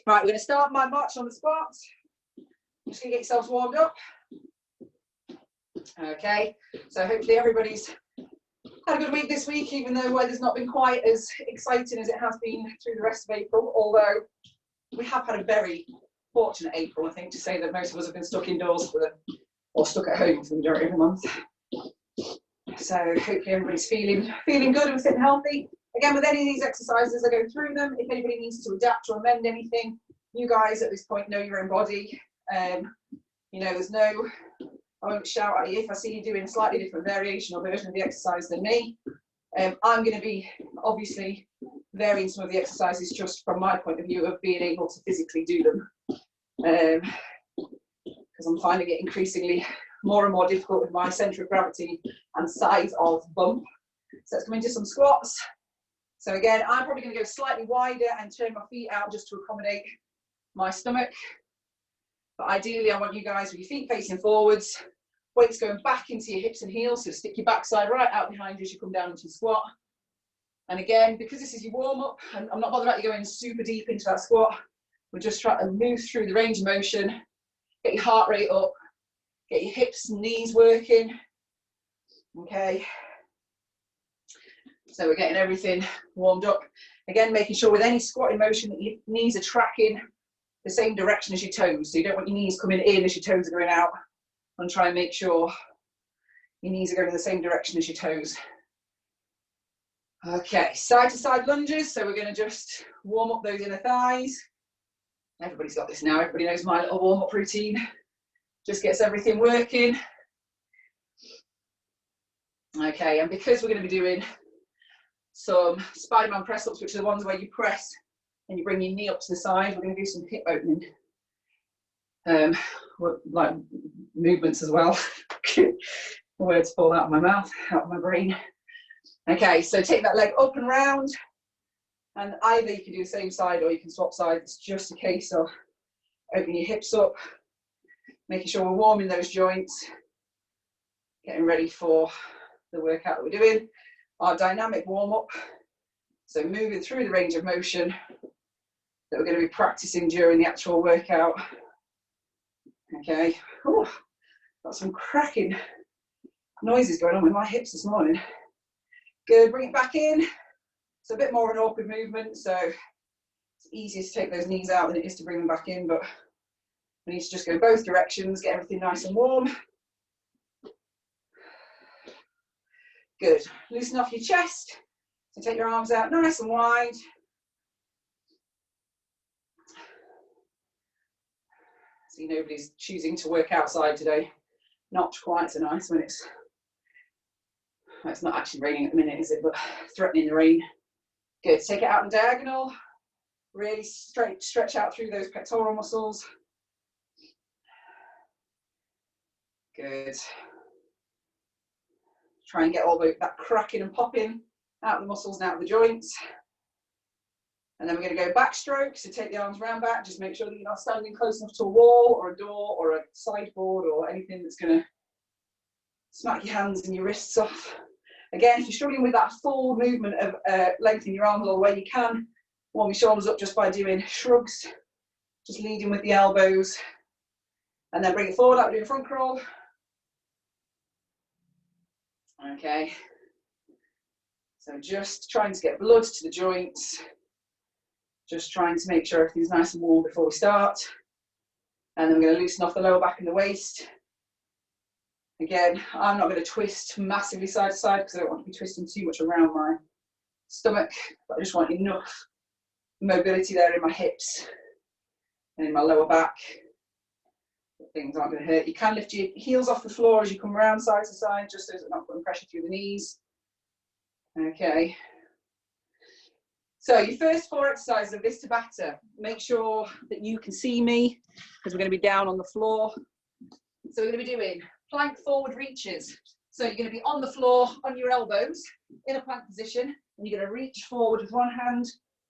Right, we're going to start my march on the squats. Just going to get yourselves warmed up. Okay, so hopefully everybody's had a good week this week, even though weather's not been quite as exciting as it has been through the rest of April, although we have had a very fortunate April, I think, to say that most of us have been stuck indoors or stuck at home for the majority of the month. So hopefully everybody's feeling good and fit and healthy. Again, with any of these exercises, I go through them. If anybody needs to adapt or amend anything, you guys at this point know your own body. You know, I won't shout at you if I see you doing a slightly different variation or version of the exercise than me. I'm going to be obviously varying some of the exercises just from my point of view of being able to physically do them. Because I'm finding it increasingly more and more difficult with my centre of gravity and size of bump. So let's come into some squats. So again, I'm probably going to go slightly wider and turn my feet out just to accommodate my stomach. But ideally, I want you guys with your feet facing forwards, weights going back into your hips and heels, so stick your backside right out behind you as you come down into the squat. And again, because this is your warm-up, and I'm not bothered about you going super deep into that squat, we're just trying to move through the range of motion, get your heart rate up, get your hips and knees working. Okay. So we're getting everything warmed up. Again, making sure with any squatting motion that your knees are tracking the same direction as your toes. So you don't want your knees coming in as your toes are going out. And try and make sure your knees are going in the same direction as your toes. Okay, side to side lunges. So we're going to just warm up those inner thighs. Everybody's got this now. Everybody knows my little warm up routine. Just gets everything working. Okay, and because we're going to be doing some Spider-Man press-ups, which are the ones where you press and you bring your knee up to the side, we're going to do some hip opening. Like movements as well. Words fall out of my mouth, out of my brain. Okay, so take that leg up and round, and either you can do the same side or you can swap sides. It's just a case of opening your hips up, making sure we're warming those joints, getting ready for the workout that we're doing. Our dynamic warm-up, so moving through the range of motion that we're going to be practicing during the actual workout. Okay, ooh, got some cracking noises going on with my hips this morning. Good, bring it back in. It's a bit more of an awkward movement, so it's easier to take those knees out than it is to bring them back in, but we need to just go both directions, get everything nice and warm. Good, loosen off your chest, so take your arms out nice and wide. See, nobody's choosing to work outside today. Not quite so nice when it's not actually raining at the minute, is it? But threatening the rain. Good, take it out in diagonal. Really stretch out through those pectoral muscles. Good. Try and get all that cracking and popping out of the muscles and out of the joints. And then we're going to go backstroke, so take the arms round back, just make sure that you're not standing close enough to a wall or a door or a sideboard or anything that's going to smack your hands and your wrists off. Again, if you're struggling with that full movement of lengthening your arms all the way, you can warm your shoulders up just by doing shrugs, just leading with the elbows, and then bring it forward like we're doing a front crawl. Okay, so just trying to get blood to the joints. Just trying to make sure everything's nice and warm before we start. And then we're going to loosen off the lower back and the waist. Again, I'm not going to twist massively side to side because I don't want to be twisting too much around my stomach, but I just want enough mobility there in my hips and in my lower back. Things aren't going to hurt. You can lift your heels off the floor as you come around side to side, just so it's not putting pressure through the knees. Okay. So your first 4 exercises of this Tabata, make sure that you can see me because we're going to be down on the floor. So we're going to be doing plank forward reaches. So you're going to be on the floor on your elbows in a plank position, and you're going to reach forward with one hand,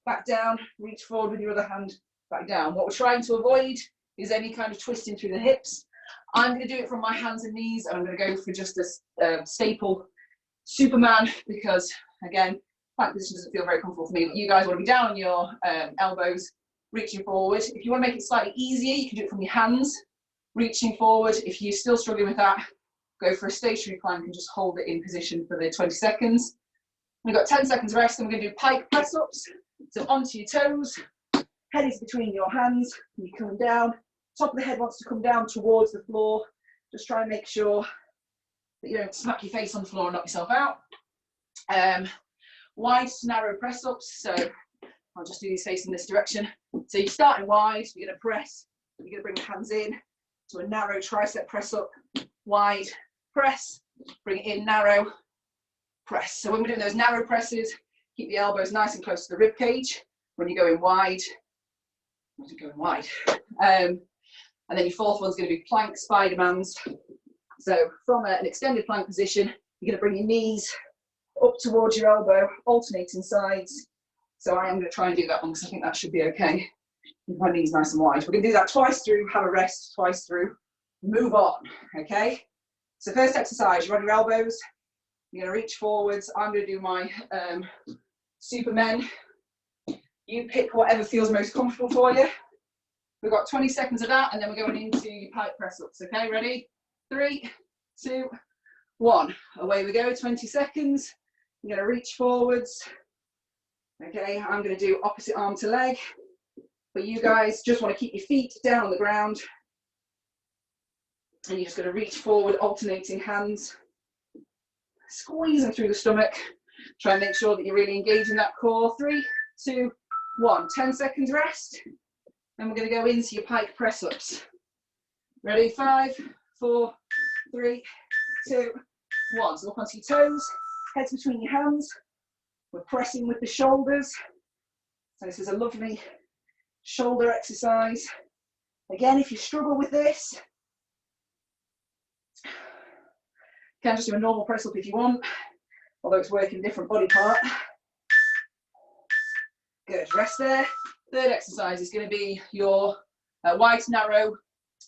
back down, reach forward with your other hand, back down. What we're trying to avoid is any kind of twisting through the hips. I'm going to do it from my hands and knees, and I'm going to go for just a staple Superman because, again, plank position doesn't feel very comfortable for me, but you guys want to be down on your elbows reaching forward. If you want to make it slightly easier, you can do it from your hands, reaching forward. If you're still struggling with that, go for a stationary plank and just hold it in position for the 20 seconds. We've got 10 seconds rest, and we're going to do pike press-ups. So onto your toes, head is between your hands, and you're coming down. Top of the head wants to come down towards the floor. Just try and make sure that you don't smack your face on the floor and knock yourself out. Wide to narrow press-ups, so I'll just do these facing this direction. So you're starting wide, you're going to press, you're going to bring the hands in to a narrow tricep press-up, wide, press, bring it in, narrow, press. So when we're doing those narrow presses, keep the elbows nice and close to the rib cage. When you're going wide, and then your fourth one's going to be plank Spider-Mans. So from an extended plank position, you're going to bring your knees up towards your elbow, alternating sides. So I am going to try and do that one because I think that should be okay. Keep my knees nice and wide. We're going to do that twice through, have a rest, twice through, move on, okay? So first exercise, you're on your elbows, you're going to reach forwards. I'm going to do my Supermen. You pick whatever feels most comfortable for you. We've got 20 seconds of that, and then we're going into your pike press-ups, okay? Ready? 3, 2, 1. Away we go, 20 seconds. You're going to reach forwards. Okay, I'm going to do opposite arm to leg. But you guys just want to keep your feet down on the ground. And you're just going to reach forward, alternating hands. Squeezing through the stomach. Try and make sure that you're really engaging that core. 3, 2, 1. 10 seconds rest. And we're going to go into your pike press-ups. Ready? 5, 4, 3, 2, 1. So look onto your toes, heads between your hands. We're pressing with the shoulders. So this is a lovely shoulder exercise. Again, if you struggle with this, you can just do a normal press-up if you want, although it's working a different body part. Good, rest there. Third exercise is going to be your wide to narrow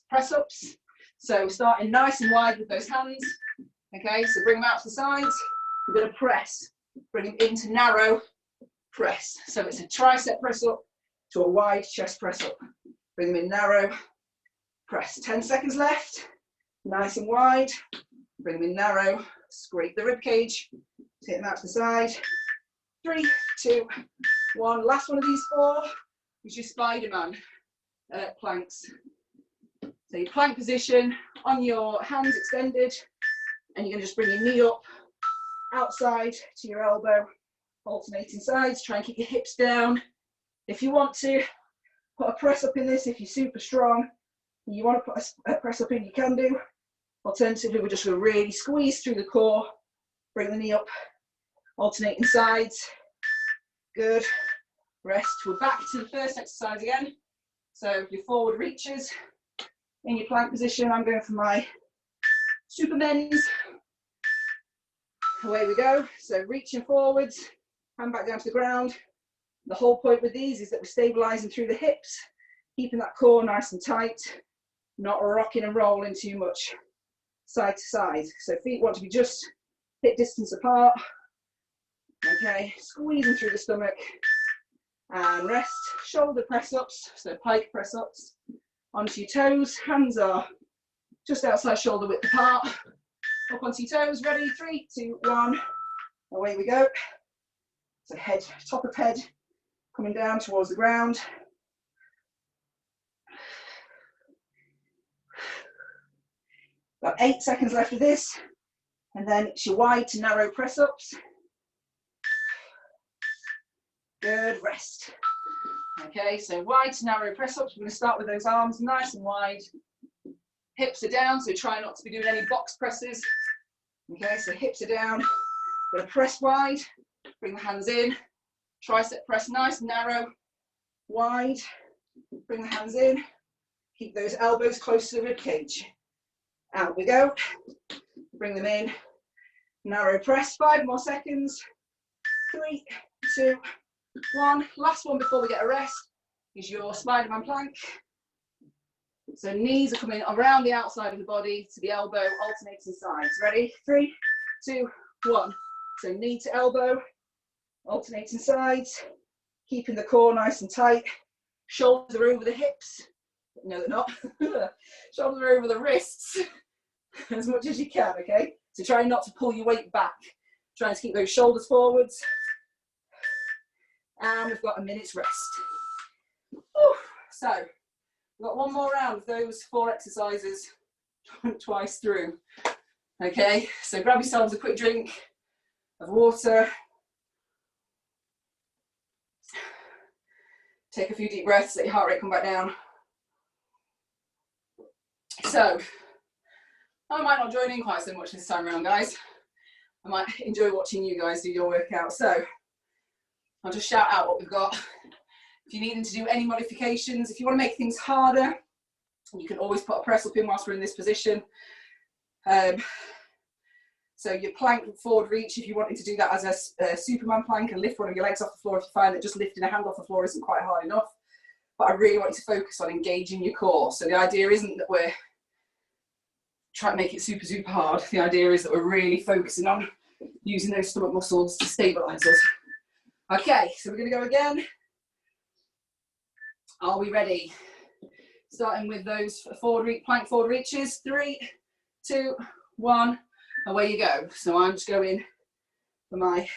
press-ups. So starting nice and wide with those hands. Okay, so bring them out to the sides. We're going to press, bring them into narrow, press. So it's a tricep press-up to a wide chest press-up. Bring them in narrow, press. 10 seconds left. Nice and wide. Bring them in narrow, scrape the rib cage, take them out to the side. 3, 2, 1. Last one of these 4 is your Spider-Man planks. So your plank position on your hands extended, and you're going to just bring your knee up outside to your elbow, alternating sides. Try and keep your hips down. If you want to put a press up in this, if you're super strong, and you want to put a press up in, you can do. Alternatively, we're just going to really squeeze through the core, bring the knee up, alternating sides. Good. Rest. We're back to the first exercise again. So your forward reaches in your plank position. I'm going for my Supermen's. Away we go. So reaching forwards, hand back down to the ground. The whole point with these is that we're stabilizing through the hips, keeping that core nice and tight, not rocking and rolling too much side to side. So feet want to be just hip distance apart. Okay, squeezing through the stomach. And rest. Shoulder press ups, so pike press ups. Onto your toes, hands are just outside shoulder width apart. Up onto your toes, ready? 3, 2, 1. Away we go. So head, top of head, coming down towards the ground. About 8 seconds left of this. And then it's your wide to narrow press ups. Good, rest. Okay, so wide to narrow press ups. We're going to start with those arms nice and wide. Hips are down, so try not to be doing any box presses. Okay, so hips are down. Going to press wide, bring the hands in. Tricep press nice and narrow, wide. Bring the hands in. Keep those elbows close to the rib cage. Out we go. Bring them in. Narrow press, 5 more seconds. 3, 2, 1. Last one before we get a rest is your Spider-Man plank. So knees are coming around the outside of the body to the elbow, alternating sides. Ready? 3, 2, 1. So knee to elbow, alternating sides, keeping the core nice and tight. Shoulders are over the hips. No, they're not. Shoulders are over the wrists as much as you can, okay? So try not to pull your weight back. Trying to keep those shoulders forwards. And we've got a minute's rest. Whew. So, we've got one more round of those 4 exercises twice through. Okay, so grab yourselves a quick drink of water. Take a few deep breaths, let your heart rate come back down. So, I might not join in quite so much this time around, guys. I might enjoy watching you guys do your workout. So, I'll just shout out what we've got. If you need to do any modifications, if you want to make things harder, you can always put a press up in whilst we're in this position. So your plank forward reach, if you wanted to do that as a Superman plank and lift one of your legs off the floor, if you find that just lifting a hand off the floor isn't quite hard enough. But I really want you to focus on engaging your core. So the idea isn't that we're trying to make it super, super hard. The idea is that we're really focusing on using those stomach muscles to stabilize us. Okay, so we're going to go again. Are we ready? Starting with those plank forward reaches. 3, 2, 1. Away you go. So I'm just going for my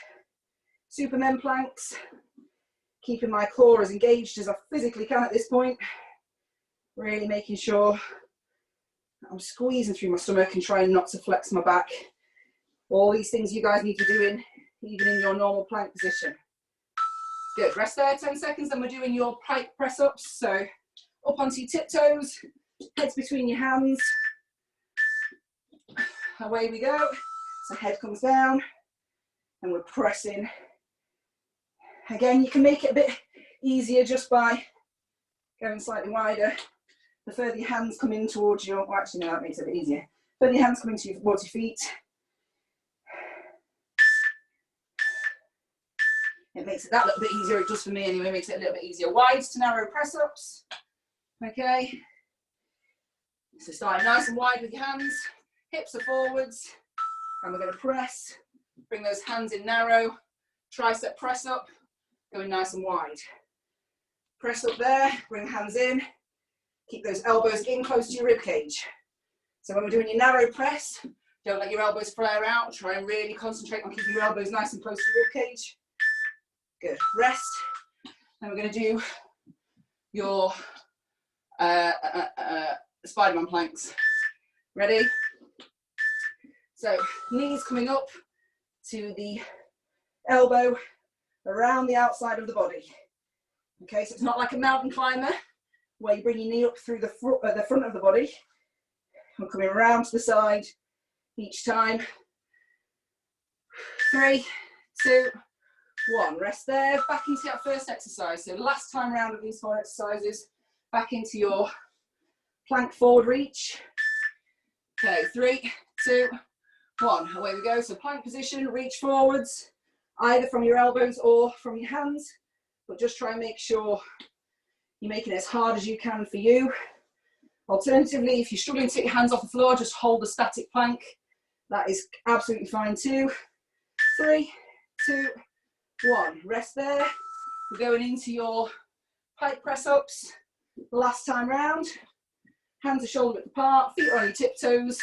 Superman planks, keeping my core as engaged as I physically can at this point. Really making sure I'm squeezing through my stomach and trying not to flex my back. All these things you guys need to be doing, even in your normal plank position. Good. Rest there 10 seconds, then we're doing your pike press ups. So up onto your tiptoes, heads between your hands. Away we go. So head comes down and we're pressing. Again, you can make it a bit easier just by going slightly wider. The further your hands come in towards your, well, actually no, that makes it a bit easier. The further your hands come in towards your feet. It makes it that little bit easier. It does for me anyway, makes it a little bit easier. Wide to narrow press ups. Okay. So starting nice and wide with your hands. Hips are forwards, and we're going to press, bring those hands in narrow, tricep press up, going nice and wide. Press up there, bring hands in, keep those elbows in close to your rib cage. So when we're doing your narrow press, don't let your elbows flare out, try and really concentrate on keeping your elbows nice and close to your rib cage. Good, rest. Then we're going to do your Spider-Man planks. Ready? So knees coming up to the elbow around the outside of the body. Okay, so it's not like a mountain climber where you bring your knee up through the front of the body. We're coming around to the side each time. 3, 2, 1. Rest there. Back into that first exercise. So last time round of these 4 exercises, back into your plank forward reach. Okay, 3, 2, 1. Away we go. So plank position, reach forwards, either from your elbows or from your hands, but just try and make sure you're making it as hard as you can for you. Alternatively, if you're struggling to get your hands off the floor, just hold the static plank. That is absolutely fine too. 3, 2, 1. Rest there. We're going into your pike press ups. Last time round. Hands are shoulder width apart, feet are on your tiptoes,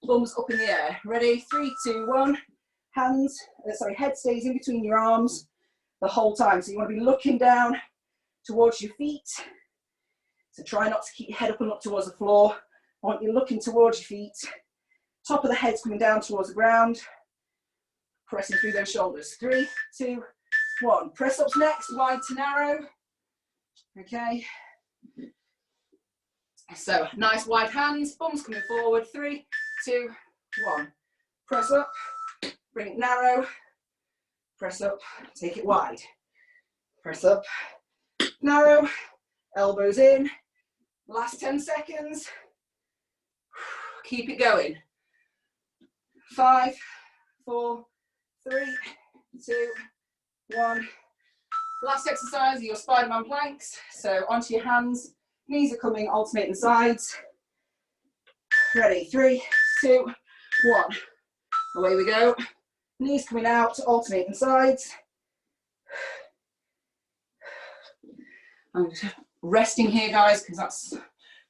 thumbs up in the air. Ready? 3, 2, 1. Head stays in between your arms the whole time. So you want to be looking down towards your feet. So try not to keep your head up and look towards the floor. I want you looking towards your feet. Top of the head's coming down towards the ground. Pressing through those shoulders. 3, 2, 1. Press ups next, wide to narrow. Okay. So nice wide hands, bums coming forward. 3, 2, 1. Press up, bring it narrow. Press up, take it wide. Press up, narrow, elbows in. Last 10 seconds. Keep it going. 5, 4, 3, 2, 1. Last exercise, your Spider-Man planks. So onto your hands, knees are coming, alternating sides. Ready, 3, 2, 1. Away we go. Knees coming out, alternating sides. I'm Resting here, guys, because that's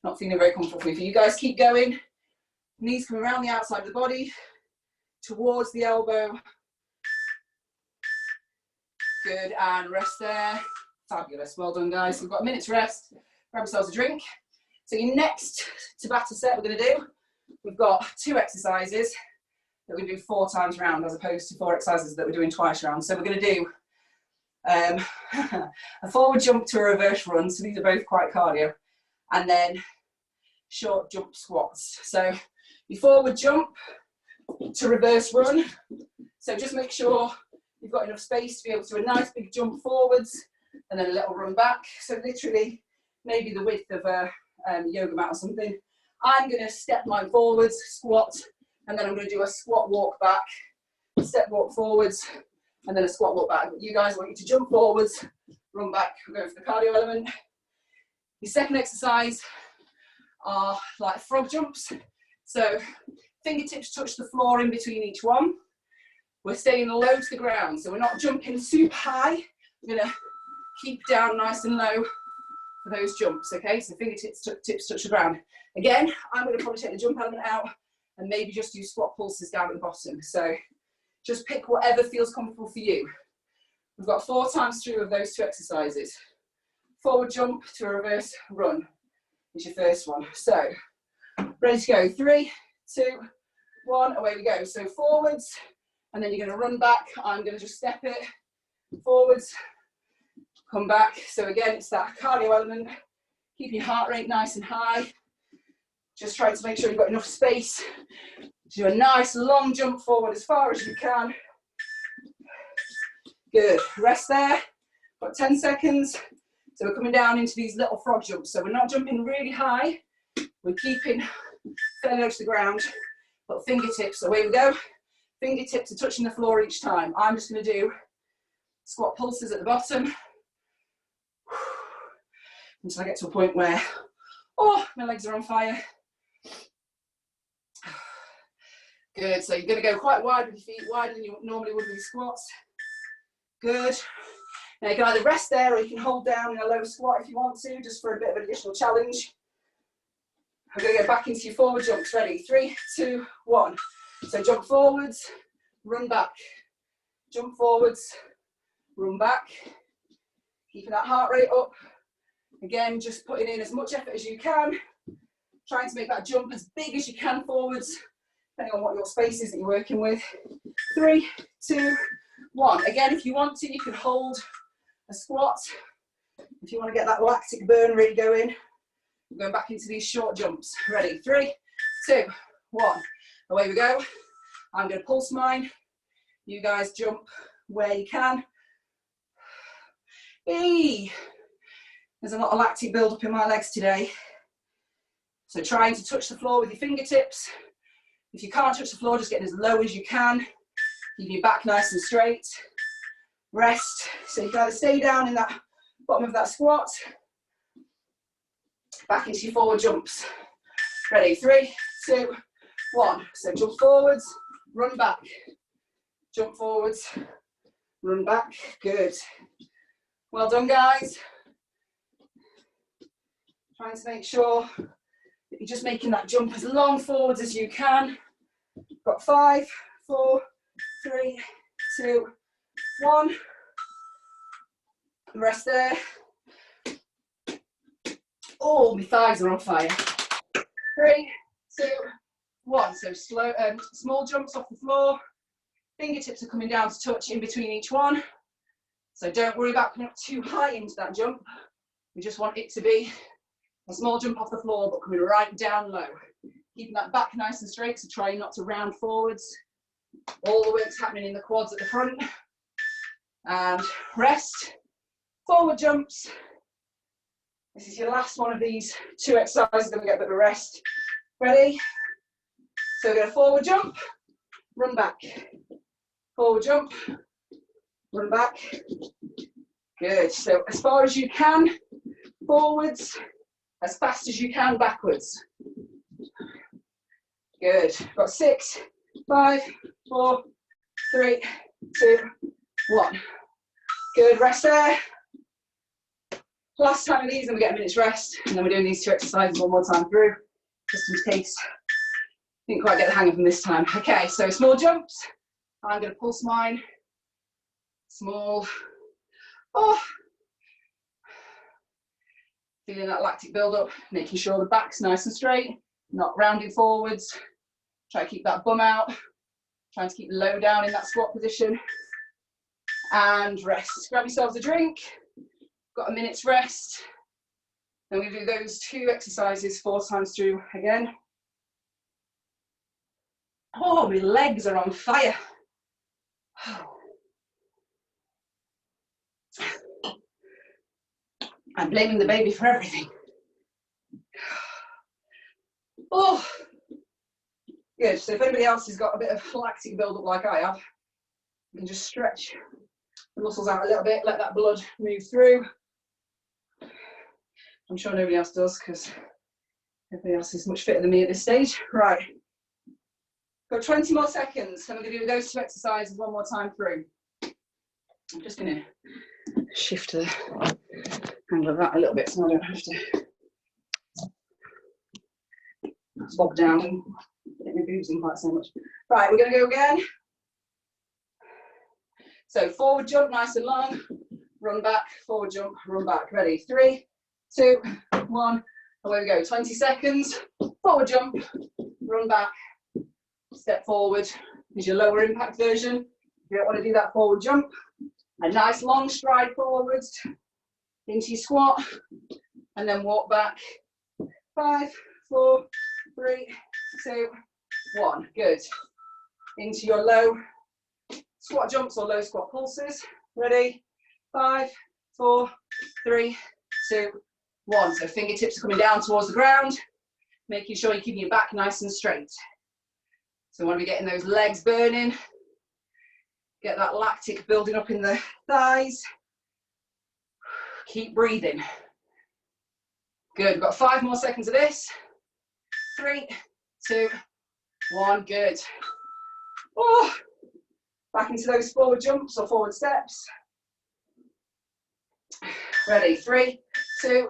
not feeling very comfortable for me. For you guys, keep going. Knees coming around the outside of the body, towards the elbow. Good, and rest there. Fabulous, well done, guys. We've got a minute's rest. Grab yourselves a drink. So your next Tabata set we're going to do, we've got 2 exercises that we do 4 times round as opposed to 4 exercises that we're doing twice round. So we're going to do a forward jump to a reverse run. So these are both quite cardio. And then short jump squats. So your forward jump to reverse run. So just make sure you've got enough space to be able to do a nice big jump forwards and then a little run back. So literally maybe the width of a yoga mat or something. I'm going to step mine forwards, squat, and then I'm going to do a squat walk back, step walk forwards, and then a squat walk back. You guys want you to jump forwards, run back. We're going for the cardio element. Your second exercise are like frog jumps. So fingertips touch the floor in between each one. We're staying low to the ground, so we're not jumping super high. We're going to keep down nice and low for those jumps, okay? So fingertips touch the ground. Again, I'm going to probably take the jump element out and maybe just do squat pulses down at the bottom. So just pick whatever feels comfortable for you. We've got 4 times through of those 2 exercises. Forward jump to a reverse run is your first one. So ready to go, 3, 2, 1, away we go. So forwards, and then you're going to run back. I'm going to just step it forwards, come back. So again, it's that cardio element. Keep your heart rate nice and high. Just trying to make sure you've got enough space to do a nice long jump forward as far as you can. Good, rest there. Got 10 seconds. So we're coming down into these little frog jumps. So we're not jumping really high. We're keeping fairly low to the ground, but fingertips, away we go. Fingertips are touching the floor each time. I'm just going to do squat pulses at the bottom until I get to a point where, oh, my legs are on fire. Good, so you're going to go quite wide with your feet, wider than you normally would with your squats. Good. Now you can either rest there or you can hold down in a low squat if you want to, just for a bit of an additional challenge. I'm going to go back into your forward jumps. Ready? 3, 2, 1. So jump forwards, run back. Jump forwards, run back. Keeping that heart rate up. Again, just putting in as much effort as you can. Trying to make that jump as big as you can forwards, depending on what your space is that you're working with. 3, 2, 1. Again, if you want to, you can hold a squat. If you want to get that lactic burn really going. We're going back into these short jumps. Ready? 3, 2, 1. Away we go. I'm going to pulse mine. You guys jump where you can. Eee. There's a lot of lactic build up in my legs today. So trying to touch the floor with your fingertips. If you can't touch the floor, just getting as low as you can. Keep your back nice and straight. Rest. So you can either stay down in that bottom of that squat. Back into your forward jumps. Ready? 3, 2, 1. So jump forwards, run back. Jump forwards, run back. Good. Well done, guys. Trying to make sure that you're just making that jump as long forwards as you can. Got 5, 4, 3, 2, 1. Rest there. Oh, my thighs are on fire. 3, 2, 1. So slow, small jumps off the floor. Fingertips are coming down to touch in between each one. So don't worry about coming up too high into that jump. We just want it to be a small jump off the floor, but coming right down low. Keeping that back nice and straight, so trying not to round forwards. All the work's happening in the quads at the front. And rest. Forward jumps. This is your last one of these 2 exercises, then we get a bit of a rest. Ready? So we're going to forward jump, run back. Forward jump, run back. Good. So as far as you can, forwards, as fast as you can, backwards. Good. Got 6, 5, 4, 3, 2, 1. Good. Rest there. Last time of these, and we get a minute's rest, and then we're doing these 2 exercises one more time through, just in case didn't quite get the hang of them this time. Okay, so small jumps. I'm going to pulse mine. Small. Oh. Feeling that lactic build up, making sure the back's nice and straight, not rounding forwards. Try to keep that bum out. Trying to keep the low down in that squat position. And rest. Grab yourselves a drink. Got a minute's rest. Then we do those 2 exercises 4 times through again. Oh, my legs are on fire. I'm blaming the baby for everything. Oh, good. So if anybody else has got a bit of lactic build-up like I have, you can just stretch the muscles out a little bit, let that blood move through. I'm sure nobody else does because everybody else is much fitter than me at this stage. Right. Got 20 more seconds. I'm going to do those 2 exercises one more time through. I'm just going to shift the angle of that a little bit so I don't have to bob down and get my boobs in quite so much. Right, we're going to go again. So forward jump, nice and long. Run back, forward jump, run back. Ready? 3, 2, 1. Away we go. 20 seconds. Forward jump, run back, step forward. Is your lower impact version. If you don't want to do that forward jump, a nice long stride forwards into your squat, and then walk back. 5, 4, 3, 2, 1. Good. Into your low squat jumps or low squat pulses. Ready? 5, 4, 3, 2, 1. So fingertips are coming down towards the ground, making sure you're keeping your back nice and straight. So when we're getting those legs burning, get that lactic building up in the thighs. Keep breathing. Good. We've got 5 more seconds of this. 3, 2, 1. Good. Oh, back into those forward jumps or forward steps. Ready? 3, 2,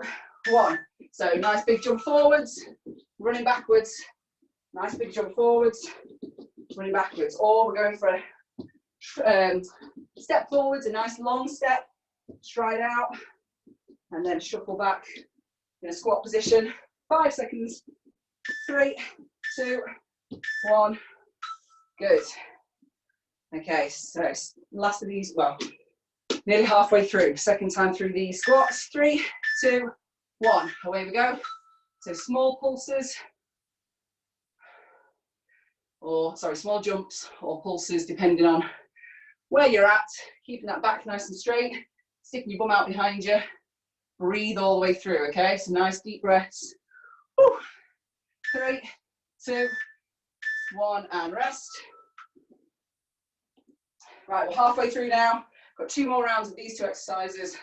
1. So nice big jump forwards, running backwards. Nice big jump forwards, running backwards. Or we're going for a step forwards, a nice long step, stride out, and then shuffle back in a squat position. 5 seconds. 3, 2, 1. Good. Okay, so last of these, well, nearly halfway through. Second time through these squats. 3, 2, 1. Away we go. So small pulses, or sorry, small jumps or pulses, depending on where you're at. Keeping that back nice and straight. Sticking your bum out behind you. Breathe all the way through, okay? So nice deep breaths. Whew. 3, 2, 1, and rest. Right, we're halfway through now. Got 2 more rounds of these 2 exercises,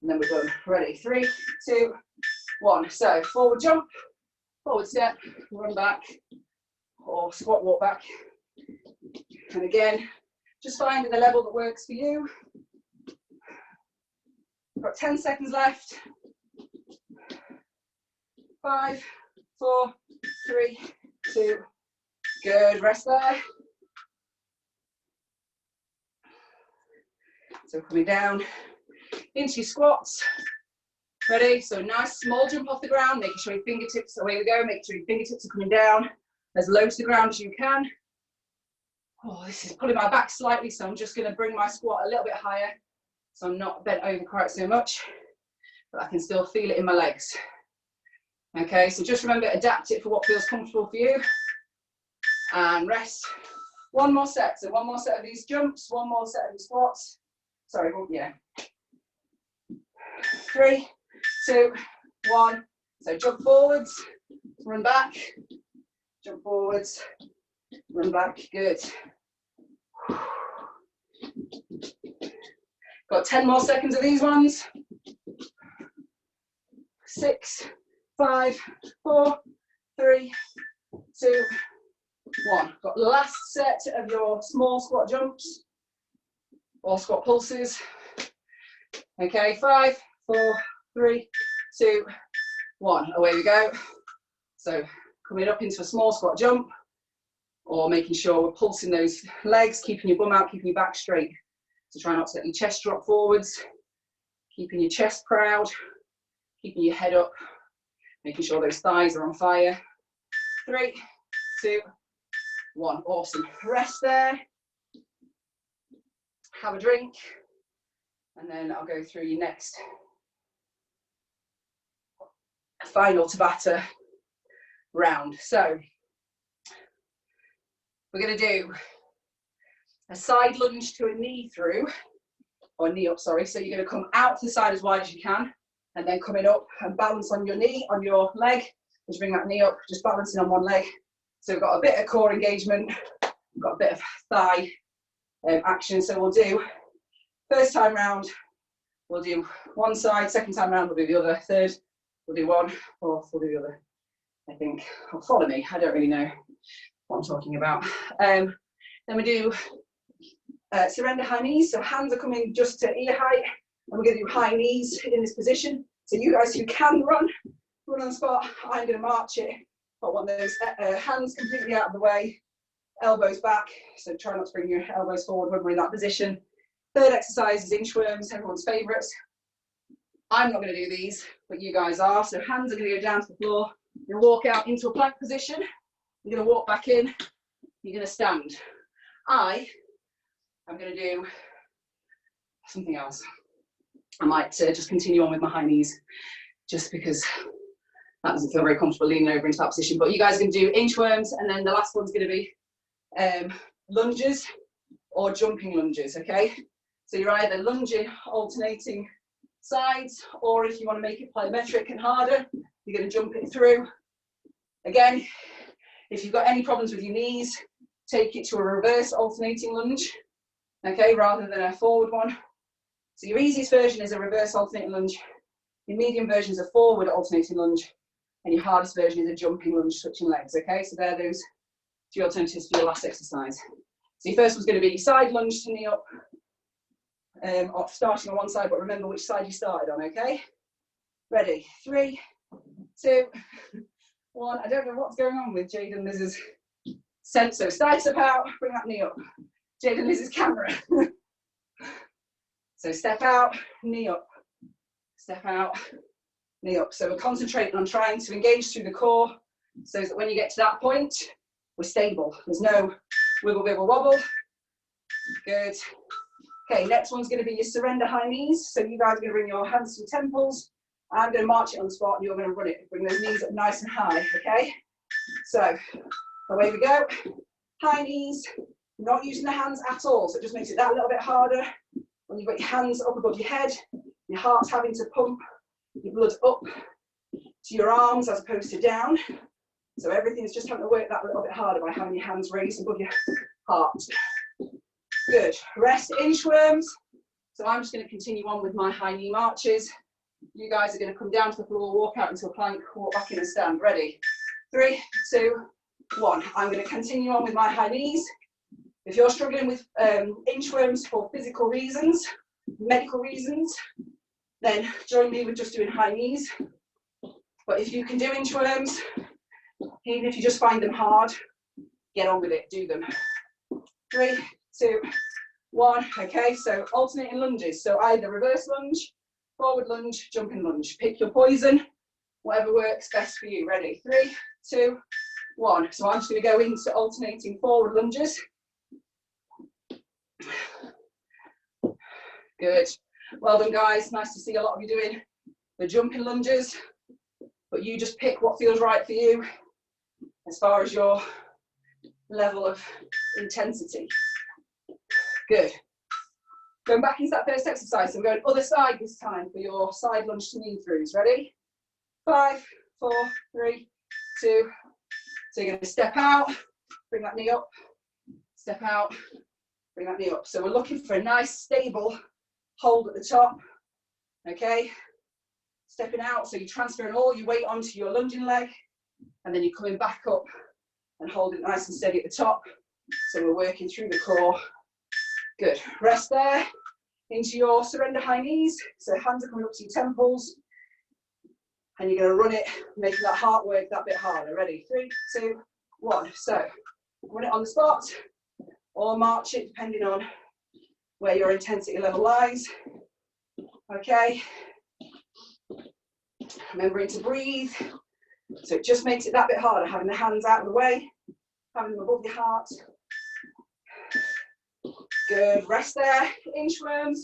and then we're done. Ready? 3, 2, 1. So forward jump, forward step, run back, or squat walk back. And again, just finding the level that works for you. Got 10 seconds left. 5, 4, 3, 2. Good. Rest there. So coming down into your squats. Ready? So nice small jump off the ground, making sure your fingertips, away we go, make sure your fingertips are coming down as low to the ground as you can. Oh, this is pulling my back slightly, so I'm just going to bring my squat a little bit higher so I'm not bent over quite so much, but I can still feel it in my legs. Okay, so just remember, adapt it for what feels comfortable for you. And rest. 1 more set. So 1 more set of these jumps, 1 more set of the squats. Sorry, yeah. 3, 2, 1. So jump forwards, run back, jump forwards, run back. Good. Got 10 more seconds of these ones. 6, 5, 4, 3, 2, 1. Got the last set of your small squat jumps or squat pulses. Okay, 5, 4, 3, 2, 1. Away we go. So coming up into a small squat jump, or making sure we're pulsing those legs, keeping your bum out, keeping your back straight. So try not to let your chest drop forwards, keeping your chest proud, keeping your head up, making sure those thighs are on fire. 3, 2, 1. Awesome. Rest there. Have a drink. And then I'll go through your next final Tabata round. So we're going to do a side lunge to a knee through, or knee up, sorry. So you're going to come out to the side as wide as you can, and then coming up and balance on your knee, on your leg. Just bring that knee up, just balancing on one leg. So we've got a bit of core engagement, we've got a bit of thigh action. So we'll do, first time round, we'll do one side, second time round, we'll do the other, third, we'll do one, fourth, we'll do the other. I think, oh, follow me, I don't really know what I'm talking about. Then we do surrender high knees, so hands are coming just to ear height, and we're going to do high knees in this position. So you guys who can run on the spot, I'm going to march it. I want those hands completely out of the way, elbows back, so try not to bring your elbows forward when we're in that position. Third exercise is inchworms, everyone's favourites. I'm not going to do these, but you guys are. So hands are going to go down to the floor. You're going to walk out into a plank position. You're going to walk back in. You're going to stand. I'm going to do something else. I might just continue on with my high knees, just because that doesn't feel very comfortable leaning over into that position. But you guys are going to do inchworms, and then the last one's going to be lunges or jumping lunges, okay? So you're either lunging, alternating sides, or if you want to make it plyometric and harder, you're going to jump it through. Again, if you've got any problems with your knees, take it to a reverse alternating lunge, okay, rather than a forward one. So your easiest version is a reverse alternating lunge, your medium version is a forward alternating lunge, and your hardest version is a jumping lunge, switching legs, okay? So they're those two alternatives for your last exercise. So your first one's going to be side lunge to knee up, starting on one side, but remember which side you started on, okay? Ready? 3, 2, 1. I don't know what's going on with Jade and Liz's sensor. Side step out, bring that knee up. Jade and Liz's camera. So step out, knee up. Step out, knee up. So we're concentrating on trying to engage through the core so that when you get to that point, we're stable. There's no wiggle, wiggle, wobble. Good. Okay, next one's going to be your surrender high knees. So you guys are going to bring your hands to your temples. I'm going to march it on the spot and you're going to run it. Bring those knees up nice and high, okay? So, away we go. High knees, not using the hands at all. So it just makes it that little bit harder. When you've got your hands up above your head, your heart's having to pump your blood up to your arms as opposed to down. So everything's just having to work that little bit harder by having your hands raised above your heart. Good. Rest inchworms. So I'm just going to continue on with my high knee marches. You guys are going to come down to the floor, walk out into a plank, walk back in and stand. Ready? 3, 2, 1. I'm going to continue on with my high knees. If you're struggling with inchworms for physical reasons, medical reasons, then join me with just doing high knees. But if you can do inchworms, even if you just find them hard, get on with it, do them. 3, 2, 1. Okay, so alternating lunges. So either reverse lunge, forward lunge, jumping lunge. Pick your poison, whatever works best for you. Ready? 3, 2, 1. So I'm just going to go into alternating forward lunges. Good. Well done, guys. Nice to see a lot of you doing the jumping lunges, but you just pick what feels right for you as far as your level of intensity. Good. Going back into that first exercise, so we're going other side this time for your side lunge to knee throughs. Ready? 5, 4, 3, 2. So you're going to step out, bring that knee up, step out, bring that knee up. So we're looking for a nice stable hold at the top. Okay? Stepping out, so you're transferring all your weight onto your lunging leg, and then you're coming back up and holding it nice and steady at the top. So we're working through the core. Good. Rest there. Into your surrender high knees. So hands are coming up to your temples. And you're going to run it, making that heart work that bit harder. Ready? 3, 2, 1. So run it on the spot or march it depending on where your intensity level lies. Okay. Remembering to breathe. So it just makes it that bit harder, having the hands out of the way, having them above your heart. Good, rest there, inchworms.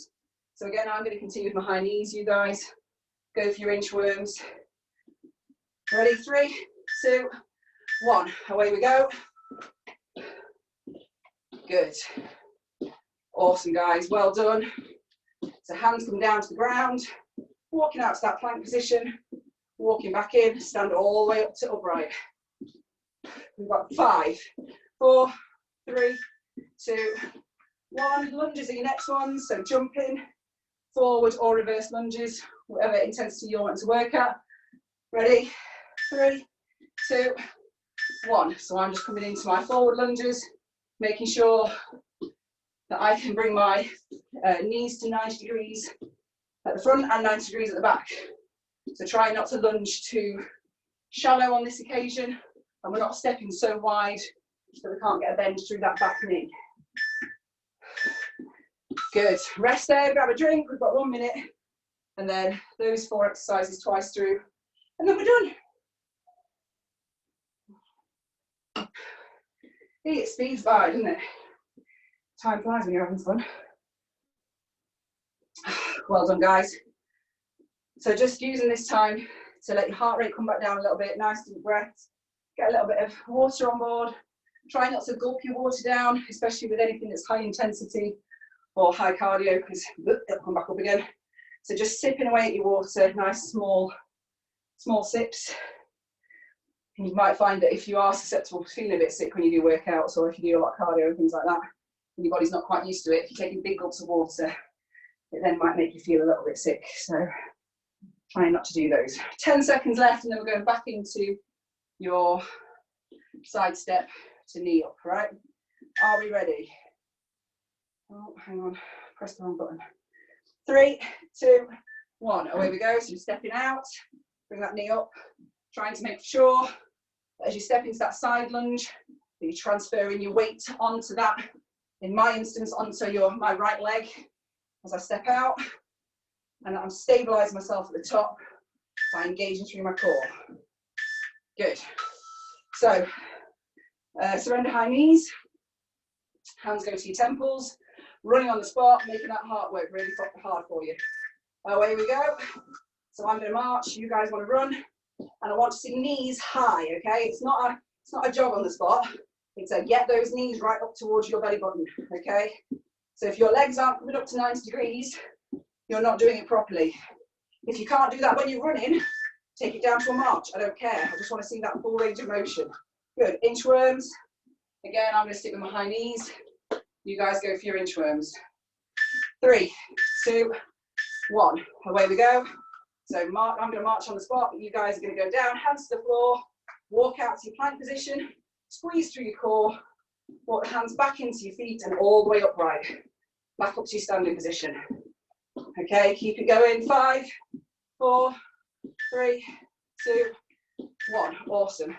So again, I'm going to continue with my high knees, you guys. Go for your inchworms. Ready, 3, 2, 1. Away we go. Good. Awesome, guys, well done. So hands come down to the ground, walking out to that plank position, walking back in, stand all the way up to upright. We've got 5, 4, 3, 2, 1. Lunges are your next ones, so jumping, forward or reverse lunges, whatever intensity you're wanting to work at. Ready? 3, 2, 1. So I'm just coming into my forward lunges, making sure that I can bring my knees to 90 degrees at the front and 90 degrees at the back. So try not to lunge too shallow on this occasion, and we're not stepping so wide that we can't get a bend through that back knee. Good. Rest there, grab a drink. We've got 1 minute, and then those 4 exercises twice through, and then we're done. It speeds by, doesn't it? Time flies when you're having fun. Well done, guys. So just using this time to let your heart rate come back down a little bit, nice deep breaths, get a little bit of water on board. Try not to gulp your water down, especially with anything that's high intensity or high cardio, because it'll come back up again. So just sipping away at your water, nice small sips. And you might find that if you are susceptible to feeling a bit sick when you do workouts, or if you do a lot of cardio and things like that, and your body's not quite used to it, if you're taking big gulps of water, it then might make you feel a little bit sick. So trying not to do those. 10 seconds left, and then we're going back into your side step to knee up, right? Are we ready? Oh, hang on, press the wrong button. 3, 2, 1, away we go. So you're stepping out, bring that knee up, trying to make sure that as you step into that side lunge, that you're transferring your weight onto that, in my instance, onto my right leg as I step out, and I'm stabilising myself at the top by engaging through my core. Good. So, surrender high knees, hands go to your temples, running on the spot, making that heart work really hard for you. Away we go. So I'm going to march, you guys want to run, and I want to see knees high, okay? It's not a jog on the spot, it's a get those knees right up towards your belly button, okay? So if your legs aren't coming up to 90 degrees, you're not doing it properly. If you can't do that when you're running, take it down to a march, I don't care. I just want to see that full range of motion. Good, inchworms. Again, I'm going to stick with my high knees. You guys go for your inchworms. 3, 2, 1, away we go. So I'm going to march on the spot, but you guys are going to go down, hands to the floor, walk out to your plank position, squeeze through your core, walk the hands back into your feet and all the way upright, back up to your standing position. Okay, keep it going. 5, 4, 3, 2, 1. Awesome.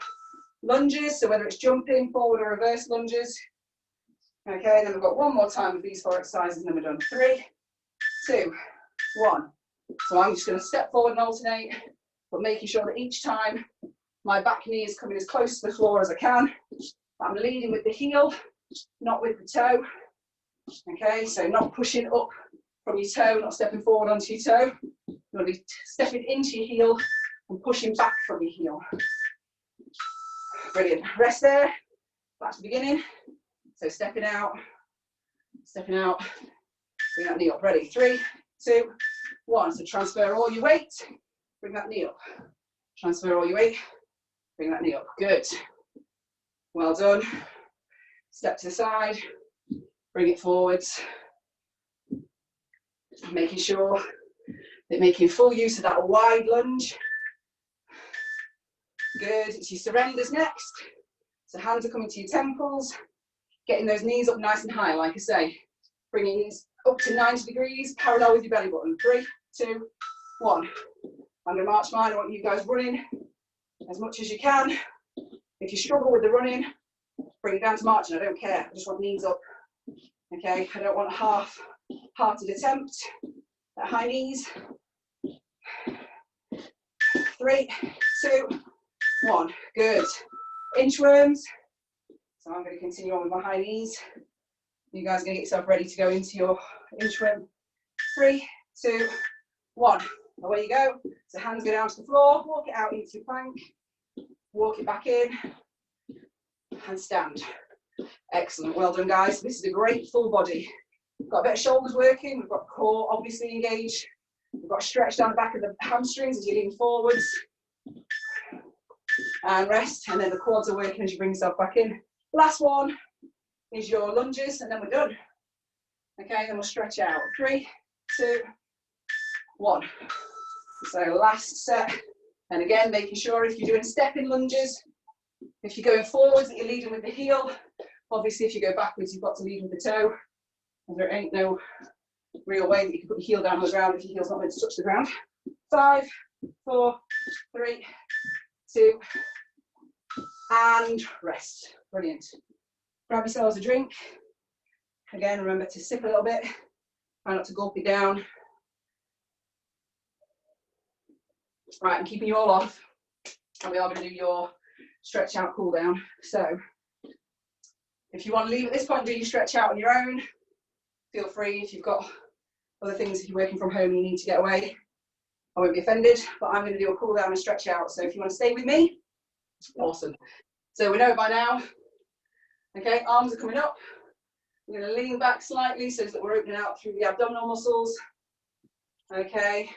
Lunges, so whether it's jumping, forward or reverse lunges. Okay, and then we've got 1 more time with these 4 exercises and then we're done. 3, 2, 1. So I'm just going to step forward and alternate, but making sure that each time my back knee is coming as close to the floor as I can. I'm leading with the heel, not with the toe. Okay, so not pushing up from your toe, not stepping forward onto your toe. You want to be stepping into your heel and pushing back from your heel. Brilliant. Rest there. Back to the beginning. So stepping out, bring that knee up. Ready? 3, 2, 1. So transfer all your weight, bring that knee up. Transfer all your weight, bring that knee up. Good. Well done. Step to the side, bring it forwards. Making sure that making full use of that wide lunge. Good. It's your surrenders next. So hands are coming to your temples, getting those knees up nice and high, like I say. Bringing these up to 90 degrees, parallel with your belly button. 3, 2, 1. I'm going to march mine. I want you guys running as much as you can. If you struggle with the running, bring it down to marching. I don't care. I just want knees up. Okay, I don't want a half-hearted attempt at high knees. 3, 2, 1. Good. Inchworms. So I'm going to continue on with my high knees. You guys are going to get yourself ready to go into your inchworm. 3, 2, 1. Away you go. So hands go down to the floor. Walk it out into your plank. Walk it back in. And stand. Excellent. Well done, guys. This is a great full body. We've got a bit of shoulders working. We've got core obviously engaged. We've got a stretch down the back of the hamstrings as you lean forwards. And rest. And then the quads are working as you bring yourself back in. Last one is your lunges, and then we're done. Okay, then we'll stretch out. 3, 2, 1. So last set. And again, making sure if you're doing stepping lunges, if you're going forwards, that you're leading with the heel. Obviously, if you go backwards, you've got to lead with the toe. And there ain't no real way that you can put your heel down on the ground if your heel's not meant to touch the ground. 5, 4, 3, 2, and rest. Brilliant. Grab yourselves a drink. Again, remember to sip a little bit. Try not to gulp it down. Right, I'm keeping you all off. And we are going to do your stretch out cool down. So if you want to leave at this point, do your stretch out on your own. Feel free. If you've got other things, if you're working from home and you need to get away, I won't be offended, but I'm going to do a cool down and stretch out. So if you want to stay with me, awesome. So we know by now, okay, arms are coming up. We're going to lean back slightly so that we're opening out through the abdominal muscles. Okay.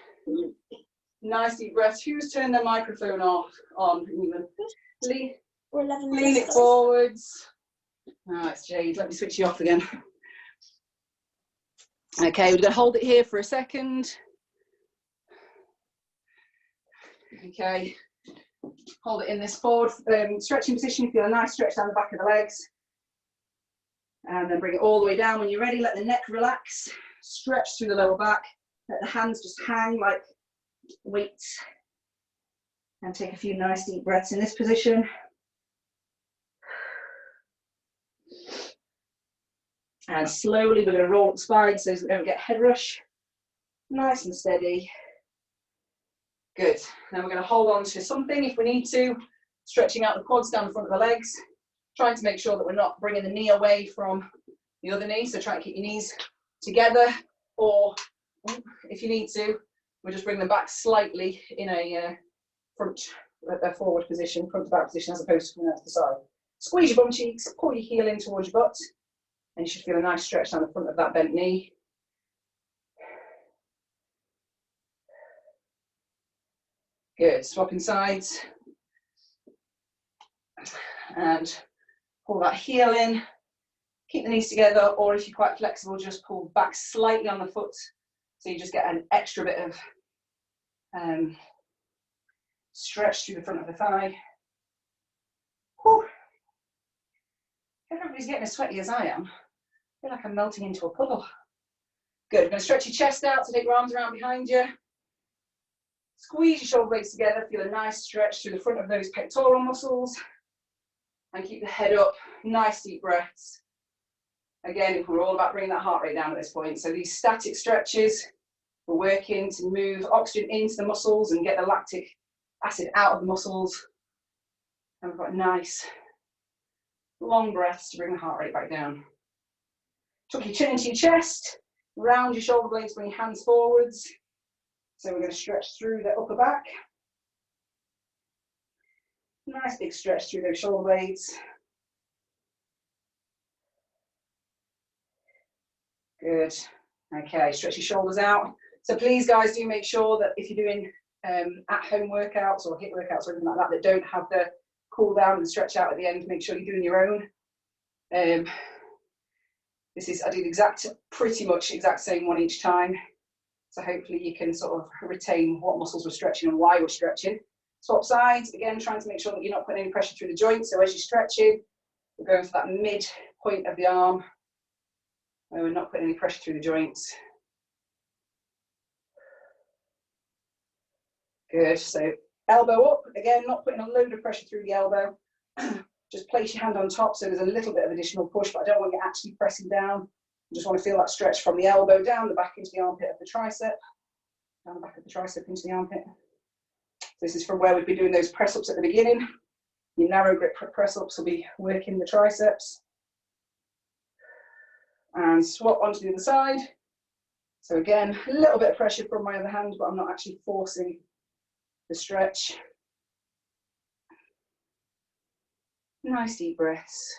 Nice deep breaths. Who's turned their microphone off? On even. Lean it forwards. Oh, it's Jade. Let me switch you off again. Okay, we're going to hold it here for a second. Okay, hold it in this forward stretching position. Feel a nice stretch down the back of the legs. And then bring it all the way down. When you're ready, let the neck relax. Stretch through the lower back. Let the hands just hang like weights. And take a few nice deep breaths in this position. And slowly we're going to roll the spine so that we don't get head rush. Nice and steady. Good. Now we're going to hold on to something if we need to. Stretching out the quads down the front of the legs. Trying to make sure that we're not bringing the knee away from the other knee. So try and keep your knees together. Or if you need to, we'll just bring them back slightly in a forward position, front to back position, as opposed to coming out to the side. Squeeze your bum cheeks, pull your heel in towards your butt. And you should feel a nice stretch down the front of that bent knee. Good, swapping sides. And pull that heel in. Keep the knees together, or if you're quite flexible, just pull back slightly on the foot. So you just get an extra bit of stretch through the front of the thigh. Whew. Everybody's getting as sweaty as I am. I feel like I'm melting into a puddle. Good, we're going to stretch your chest out, so take your arms around behind you. Squeeze your shoulder blades together, feel a nice stretch through the front of those pectoral muscles. And keep the head up, nice deep breaths. Again, we're all about bringing that heart rate down at this point. So these static stretches, we're working to move oxygen into the muscles and get the lactic acid out of the muscles. And we've got nice, long breaths to bring the heart rate back down. Tuck your chin into your chest, round your shoulder blades, bring your hands forwards. So we're going to stretch through the upper back. Nice big stretch through those shoulder blades. Good. Okay, stretch your shoulders out. So please, guys, do make sure that if you're doing at-home workouts or HIIT workouts or anything like that, that don't have the cool down and stretch out at the end, make sure you're doing your own. I did pretty much exact same one each time. So hopefully you can sort of retain what muscles we're stretching and why we're stretching. Swap sides, again, trying to make sure that you're not putting any pressure through the joints. So as you're stretching, we're going for that mid point of the arm. And we're not putting any pressure through the joints. Good, so elbow up, again, not putting a load of pressure through the elbow. Just place your hand on top so there's a little bit of additional push, but I don't want you actually pressing down. I just want to feel that stretch from the elbow down the back into the armpit of the tricep, down the back of the tricep into the armpit. This is from where we've been doing those press-ups at the beginning. Your narrow grip press-ups will be working the triceps. And swap onto the other side. So again, a little bit of pressure from my other hand, but I'm not actually forcing the stretch. Nice deep breaths.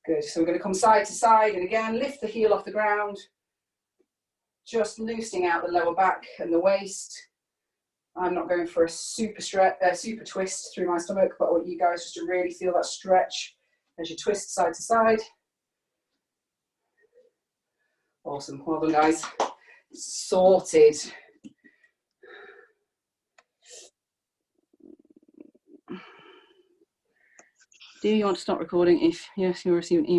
Good, so we're going to come side to side, and again, lift the heel off the ground, just loosening out the lower back and the waist. I'm not going for a super twist through my stomach, but I want you guys just to really feel that stretch as you twist side to side. Awesome, well done guys. Sorted. Do you want to stop recording? If yes, you'll receive an email.